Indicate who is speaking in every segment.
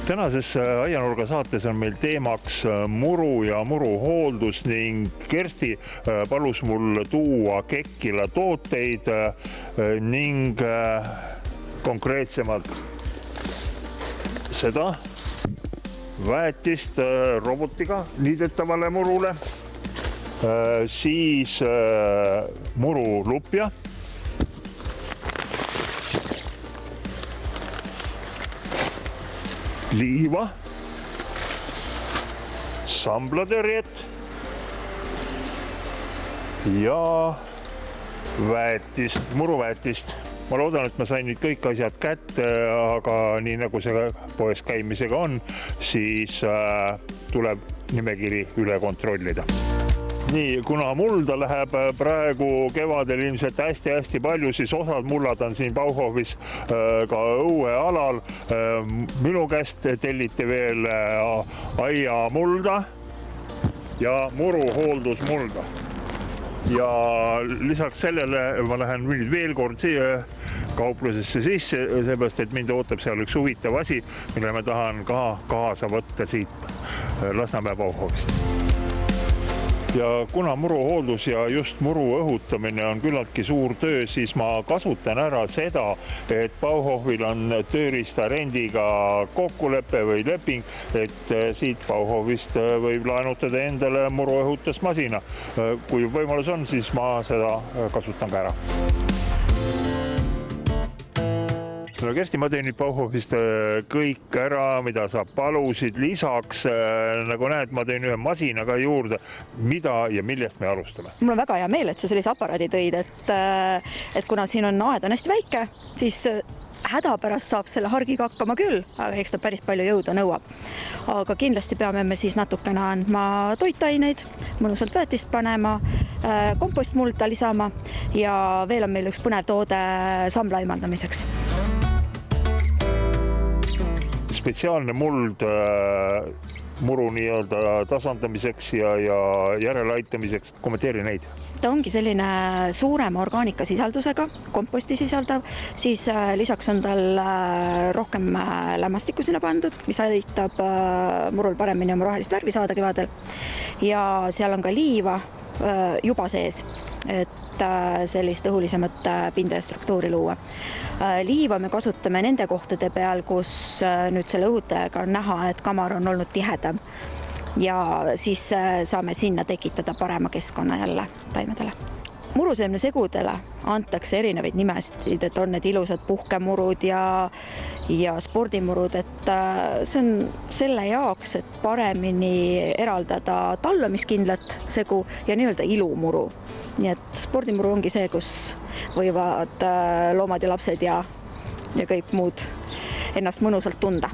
Speaker 1: Tänases Aianurga saates on meil teemaks muru ja muruhooldus ning Kersti palus mul tuua Kekkila tooteid ning konkreetsemalt seda väetist robotiga liidetavale murule, siis murulupja, liiva, samblatõrjet ja väetist, muruväetist. Ma loodan, et ma sain nüüd kõik asjad kätte, aga nii nagu see poes käimisega on, siis tuleb nimekiri üle kontrollida. Nii, kuna mulda läheb praegu kevadel ilmselt hästi palju, siis osad mullad on siin Bauhofis ka õuealal. Minu käest telliti veel aiamulda ja muruhooldusmulda. Ja lisaks sellele ma lähen nüüd veel kord siia kauplusesse sisse, seepärast, et mind ootab seal üks huvitav asi, mille ma tahan ka kaasa võtta siit Lasnamäe Bauhofist. Ja kuna muruhooldus ja just muru õhutamine on küllaltki suur töö, siis ma kasutan ära seda, et Bauhofil on tööriistarendiga kokkulepe või leping, et siit Bauhofist võib laenutada endale muruõhutusmasina. Kui võimalus on, siis ma seda kasutan ka ära. No Kersti, ma teen nüüd Bauhofist kõik ära, mida sa palusid. Lisaks, nagu näed, ma teen ühe masina ka juurde. Mida ja millest me alustame?
Speaker 2: Mul on väga hea meel, et sa sellise aparaadi tõid, et kuna siin on aed on hästi väike, siis hädapärast saab selle hargiga hakkama küll, aga eks ta päris palju jõuda nõuab. Aga kindlasti peame me siis natukene andma toitaineid, mõnusalt väetist panema, kompostmulda lisama ja veel on meil üks põnev toode sambla eemaldamiseks.
Speaker 1: Spetsiaalne muld muru nii-öelda tasandamiseks ja järeleaitamiseks. Kommenteeri neid.
Speaker 2: Ta ongi selline suurema orgaanikasisaldusega, komposti sisaldav, siis lisaks on tal rohkem lämmastikku sinna pandud, mis aitab murul paremini oma rohelist värvi saada kevadel. Ja seal on ka liiva juba sees, et sellist õhulisemat pinda ja struktuuri luua. Liiva me kasutame nende kohtade peal, kus nüüd selle õhutajaga on näha, et kamar on olnud tihedam ja siis saame sinna tekitada parema keskkonna jälle taimedele. Muruseemne segudele antakse erinevaid nimestid, et on need ilusad puhkemurud ja spordimurud, et see on selle jaoks, et paremini eraldada talvamiskindlat segu ja nii-öelda ilumuru. Nii et spordimuru ongi see, kus võivad loomad ja lapsed ja kõik muud ennast mõnusalt tunda.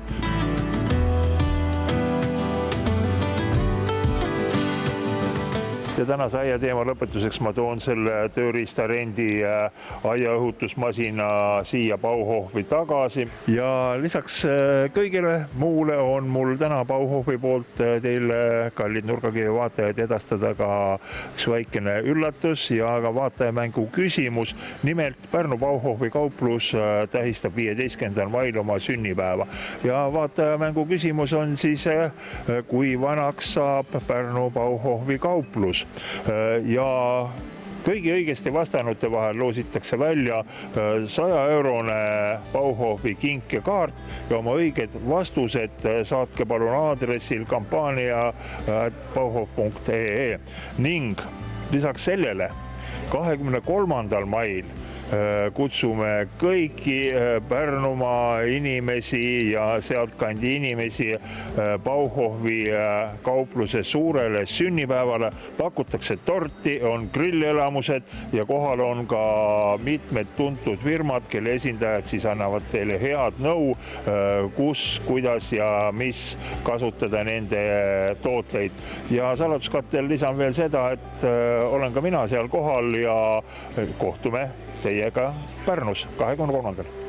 Speaker 1: Ja tänase aia teema lõpetuseks ma toon selle tööriistarendi aiaõhutusmasina siia Bauhofi tagasi. Ja lisaks kõigile muule on mul täna Bauhofi poolt teile, kallid Nurgakivi vaatajad, edastada ka üks väikene üllatus ja ka vaatajamängu küsimus. Nimelt Pärnu Bauhofi kauplus tähistab 15. mail oma sünnipäeva. Ja vaatajamängu küsimus on siis, kui vanaks saab Pärnu Bauhofi kauplus. Ja kõigi õigesti vastanute vahel loositakse välja 100-eurone Bauhofi kinkekaart ja oma õiged vastused saatke palun aadressil kampaania@bauhof.ee ning lisaks sellele 23. mail kutsume kõiki Pärnumaa inimesi ja sealtkandi inimesi Bauhofi kaupluse suurele sünnipäevale. Pakutakse torti, on grillelamused ja kohal on ka mitmed tuntud firmad, kelle esindajad siis annavad teile head nõu, kus, kuidas ja mis kasutada nende tooteid. Ja saladuskattel lisan veel seda, et olen ka mina seal kohal ja kohtume teiega Pärnus 23.